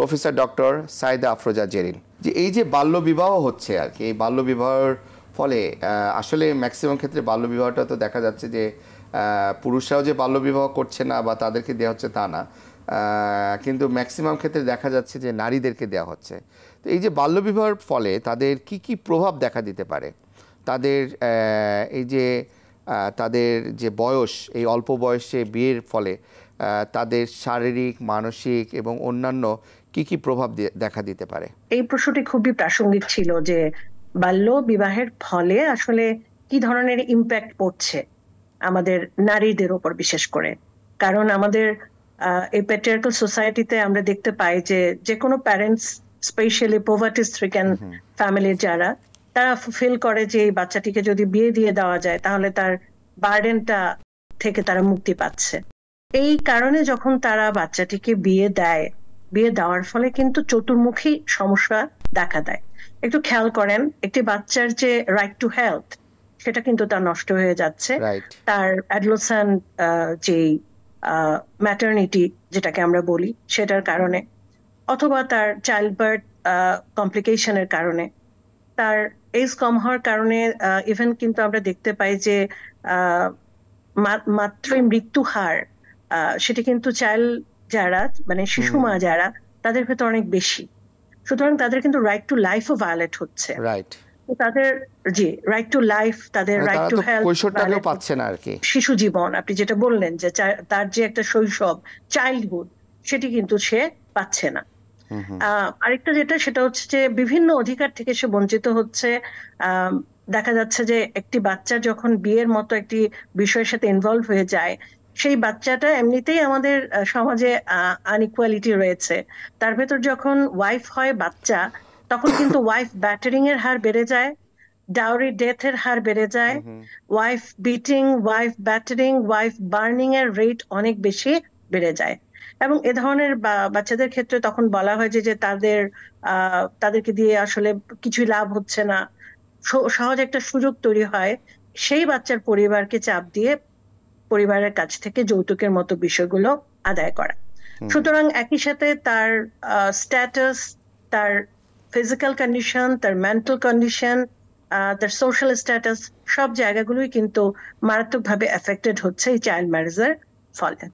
Professor doctor Saida Afroza Jerin. যে এই যে বাল্যবিবাহ হচ্ছে আর কি, এই বাল্যবিবাহের ফলে আসলে ম্যাক্সিমাম ক্ষেত্রে বাল্যবিবাহটা তো দেখা যাচ্ছে যে পুরুষরাও যে বাল্যবিবাহ করছে না বা তাদেরকে দেওয়া হচ্ছে তা না, কিন্তু ম্যাক্সিমাম ক্ষেত্রে দেখা যাচ্ছে যে নারীদেরকে দেওয়া হচ্ছে। তো এই যে বাল্যবিবাহের ফলে তাদের কি কি প্রভাব দেখা দিতে পারে, তাদের এই যে তাদের যে বয়স, এই অল্প বয়সে বিয়ের ফলে তাদের শারীরিক, মানসিক এবং অন্যান্য কি কি প্রভাব দেখা দিতে পারে? এই প্রশ্নটি খুবই প্রাসঙ্গিক ছিল যে বাল্য বিবাহের ফলে আসলে কি ধরনের ইম্প্যাক্ট পড়ছে আমাদের নারীদের উপর, বিশেষ করে কারণ আমাদের এই প্যাট্রিয়ার্কাল সোসাইটিতে আমরা দেখতে পাই যে যে কোনো প্যারেন্টস, স্পেশালি পভার্টি স্ট্রিকেন ফ্যামিলির যারা, তারা ফিল করে যে এই বাচ্চাটিকে যদি বিয়ে দিয়ে দেওয়া যায় তাহলে তার বার্ডেনটা থেকে তারা মুক্তি পাচ্ছে। এই কারণে যখন তারা বাচ্চাটিকে বিয়ে দেয়, বিয়ে দেওয়ার ফলে কিন্তু চতুর্মুখী সমস্যা দেখা দেয়। একটু খেয়াল করেন, একটি বাচ্চার যে রাইট টু হেলথ, সেটা কিন্তু তার নষ্ট হয়ে যাচ্ছে। তার অ্যাডোলেসেন্ট যে ম্যাটারনিটি যেটাকে আমরা বলি সেটার কারণে, অথবা তার চাইল্ড বার্থ কমপ্লিকেশনের কারণে, তার এজ কম হওয়ার কারণে ইভেন কিন্তু আমরা দেখতে পাই যে মাতৃ মৃত্যু হার সেটা কিন্তু চাইল্ড যারা, মানে শিশু মা যারা, তাদের ভেতর অনেক বেশি। সুতরাং তাদের কিন্তু রাইট টু লাইফও ভায়োলেট হচ্ছে। তাদের জি রাইট টু লাইফ, তাদের রাইট টু হেলথ পাচ্ছে না আর কি। শিশু জীবন, আপনি যেটা বললেন যে তার যে একটা শৈশব, চাইল্ডহুড, সেটি কিন্তু সে পাচ্ছে না। আরেকটা যেটা, সেটা হচ্ছে যে বিভিন্ন অধিকার থেকে সে বঞ্চিত হচ্ছে। দেখা যাচ্ছে যে একটি বাচ্চা যখন বিয়ের মতো একটি বিষয়ের সাথে ইনভলভ হয়ে যায়, সেই বাচ্চাটা এমনিতেই আমাদের সমাজে আনইকুয়ালিটি রয়েছে, তার ভেতর যখন ওয়াইফ হয় বাচ্চা, তখন কিন্তু ওয়াইফ ব্যাটারিং এর হার বেড়ে যায়, ডাউরি ডেথের হার বেড়ে যায়, wife beating, wife battering, wife burning এর রেট অনেক বেশি বেড়ে যায়। এবং এ ধরনের বাচ্চাদের ক্ষেত্রে তখন বলা হয় যে তাদেরকে দিয়ে আসলে কিছুই লাভ হচ্ছে না। সহজ একটা সুযোগ তৈরি হয় সেই বাচ্চার পরিবারকে চাপ দিয়ে পরিবারের কাছ থেকে যৌতুকের মতো বিষয়গুলো আদায় করা। সুতরাং একই সাথে তার স্ট্যাটাস, তার ফিজিক্যাল কন্ডিশন, তার মেন্টাল কন্ডিশন, তার সোশ্যাল স্ট্যাটাস, সব জায়গাগুলোই কিন্তু মারাত্মকভাবে এফেক্টেড হচ্ছে এই চাইল্ড ম্যারেজের ফলে।